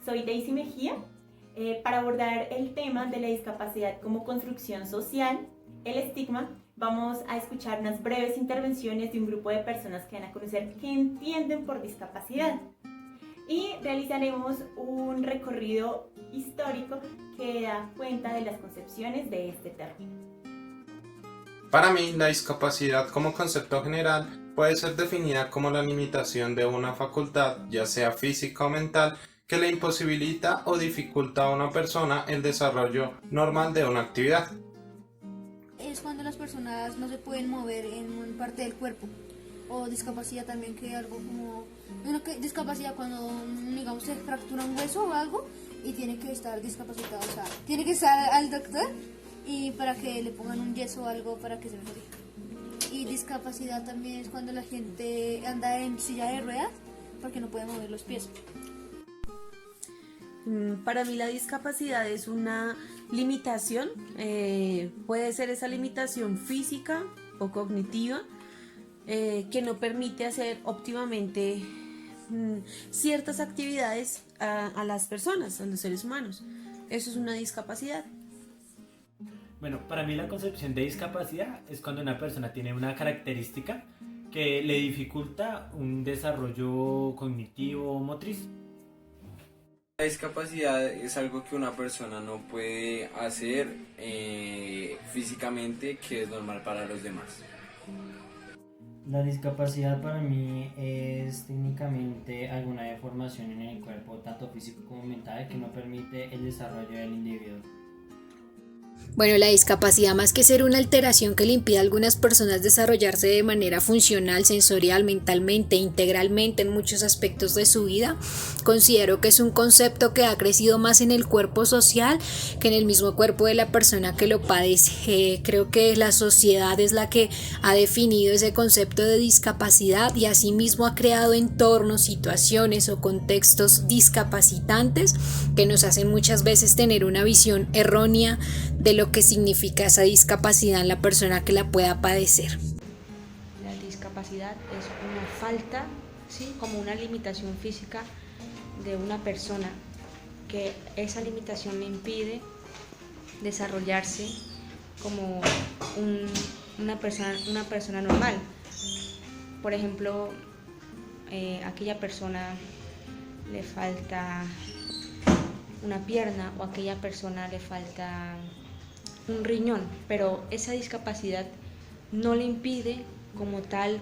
Soy Daisy Mejía para abordar el tema de la discapacidad como construcción social, el estigma. Vamos a escuchar unas breves intervenciones de un grupo de personas que van a conocer qué entienden por discapacidad. Y realizaremos un recorrido histórico que da cuenta de las concepciones de este término. Para mí, la discapacidad como concepto general puede ser definida como la limitación de una facultad, ya sea física o mental, que le imposibilita o dificulta a una persona el desarrollo normal de una actividad. Es cuando las personas no se pueden mover en una parte del cuerpo. O discapacidad también, que algo como... discapacidad cuando, digamos, se fractura un hueso o algo y tiene que estar discapacitado, o sea, tiene que estar al doctor y para que le pongan un yeso o algo para que se mejore. Y discapacidad también es cuando la gente anda en silla de ruedas porque no puede mover los pies. Para mí la discapacidad es una limitación, puede ser esa limitación física o cognitiva que no permite hacer óptimamente ciertas actividades a las personas, a los seres humanos. Eso es una discapacidad. Bueno, para mí la concepción de discapacidad es cuando una persona tiene una característica que le dificulta un desarrollo cognitivo o motriz. La discapacidad es algo que una persona no puede hacer físicamente, que es normal para los demás. La discapacidad para mí es técnicamente alguna deformación en el cuerpo, tanto físico como mental, que no permite el desarrollo del individuo. Bueno, la discapacidad, más que ser una alteración que le impide a algunas personas desarrollarse de manera funcional, sensorial, mentalmente, integralmente en muchos aspectos de su vida, considero que es un concepto que ha crecido más en el cuerpo social que en el mismo cuerpo de la persona que lo padece. Creo que la sociedad es la que ha definido ese concepto de discapacidad y asimismo ha creado entornos, situaciones o contextos discapacitantes que nos hacen muchas veces tener una visión errónea de lo que significa esa discapacidad en la persona que la pueda padecer. La discapacidad es una falta, ¿sí?, como una limitación física de una persona, que esa limitación le impide desarrollarse como una persona normal. Por ejemplo, aquella persona le falta una pierna o aquella persona le falta un riñón, pero esa discapacidad no le impide como tal,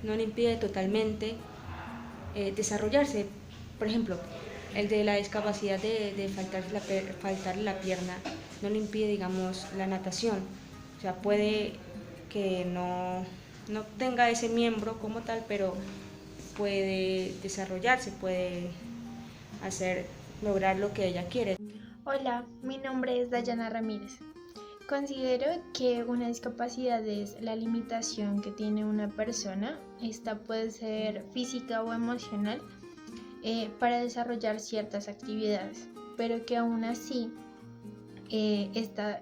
no le impide totalmente desarrollarse. Por ejemplo, el de la discapacidad de faltarle la pierna no le impide, digamos, la natación. O sea, puede que no tenga ese miembro como tal, pero puede desarrollarse, puede lograr lo que ella quiere. Hola, mi nombre es Dayana Ramírez. Considero que una discapacidad es la limitación que tiene una persona, esta puede ser física o emocional, para desarrollar ciertas actividades, pero que aún así estas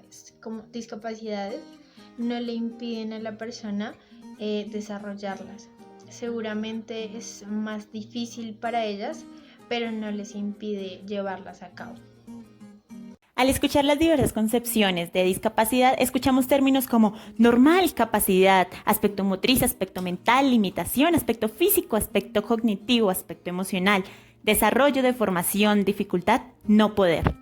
discapacidades no le impiden a la persona desarrollarlas. Seguramente es más difícil para ellas, pero no les impide llevarlas a cabo. Al escuchar las diversas concepciones de discapacidad, escuchamos términos como normal, capacidad, aspecto motriz, aspecto mental, limitación, aspecto físico, aspecto cognitivo, aspecto emocional, desarrollo, deformación, dificultad, no poder.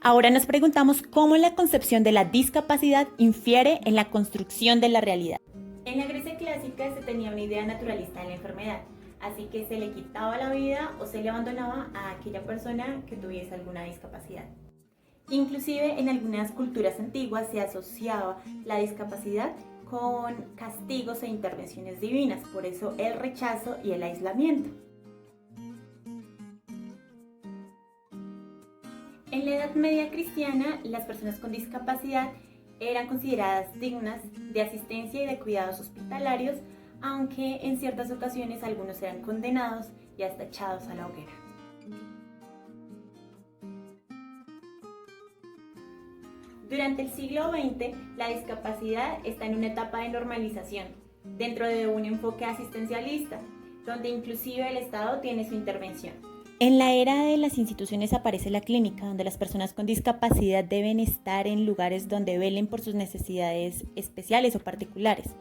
Ahora nos preguntamos cómo la concepción de la discapacidad infiere en la construcción de la realidad. En la Grecia clásica se tenía una idea naturalista de la enfermedad, así que se le quitaba la vida o se le abandonaba a aquella persona que tuviese alguna discapacidad. Inclusive en algunas culturas antiguas se asociaba la discapacidad con castigos e intervenciones divinas, por eso el rechazo y el aislamiento. En la Edad Media cristiana, las personas con discapacidad eran consideradas dignas de asistencia y de cuidados hospitalarios, aunque en ciertas ocasiones algunos eran condenados y hasta echados a la hoguera. Durante el siglo XX, la discapacidad está en una etapa de normalización, dentro de un enfoque asistencialista, donde inclusive el Estado tiene su intervención. En la era de las instituciones aparece la clínica, donde las personas con discapacidad deben estar en lugares donde velen por sus necesidades especiales o particulares.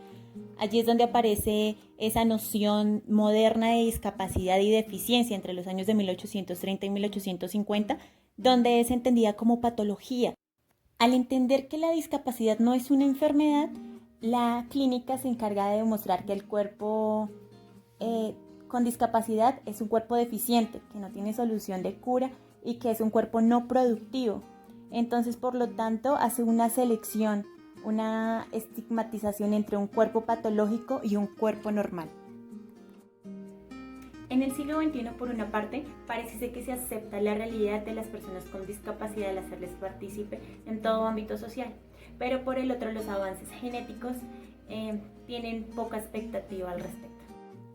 Allí es donde aparece esa noción moderna de discapacidad y deficiencia entre los años de 1830 y 1850, donde es entendida como patología. Al entender que la discapacidad no es una enfermedad, la clínica se encarga de demostrar que el cuerpo con discapacidad es un cuerpo deficiente, que no tiene solución de cura y que es un cuerpo no productivo. Entonces, por lo tanto, hace una selección, una estigmatización entre un cuerpo patológico y un cuerpo normal. En el siglo XXI, por una parte, parece ser que se acepta la realidad de las personas con discapacidad al hacerles partícipe en todo ámbito social, pero por el otro, los avances genéticos tienen poca expectativa al respecto.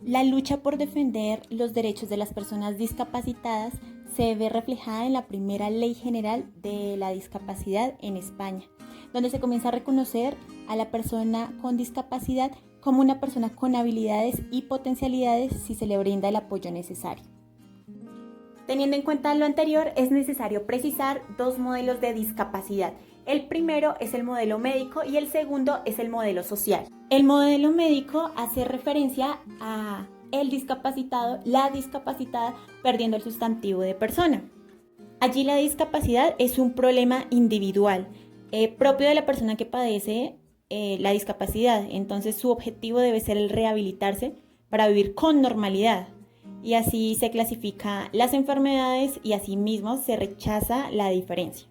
La lucha por defender los derechos de las personas discapacitadas se ve reflejada en la primera Ley General de la Discapacidad en España, donde se comienza a reconocer a la persona con discapacidad como una persona con habilidades y potencialidades si se le brinda el apoyo necesario. Teniendo en cuenta lo anterior, es necesario precisar dos modelos de discapacidad. El primero es el modelo médico y el segundo es el modelo social. El modelo médico hace referencia a el discapacitado, la discapacitada, perdiendo el sustantivo de persona. Allí la discapacidad es un problema individual, propio de la persona que padece la discapacidad. Entonces su objetivo debe ser el rehabilitarse para vivir con normalidad. Y así se clasifican las enfermedades y asimismo se rechaza la diferencia.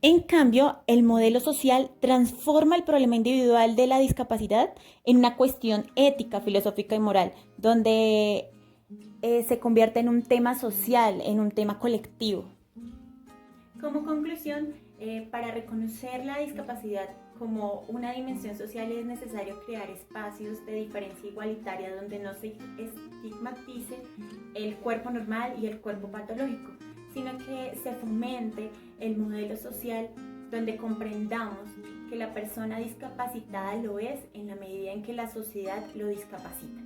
En cambio, el modelo social transforma el problema individual de la discapacidad en una cuestión ética, filosófica y moral, donde se convierte en un tema social, en un tema colectivo. Como conclusión, para reconocer la discapacidad como una dimensión social es necesario crear espacios de diferencia igualitaria donde no se estigmatice el cuerpo normal y el cuerpo patológico, sino que se fomente el modelo social donde comprendamos que la persona discapacitada lo es en la medida en que la sociedad lo discapacita.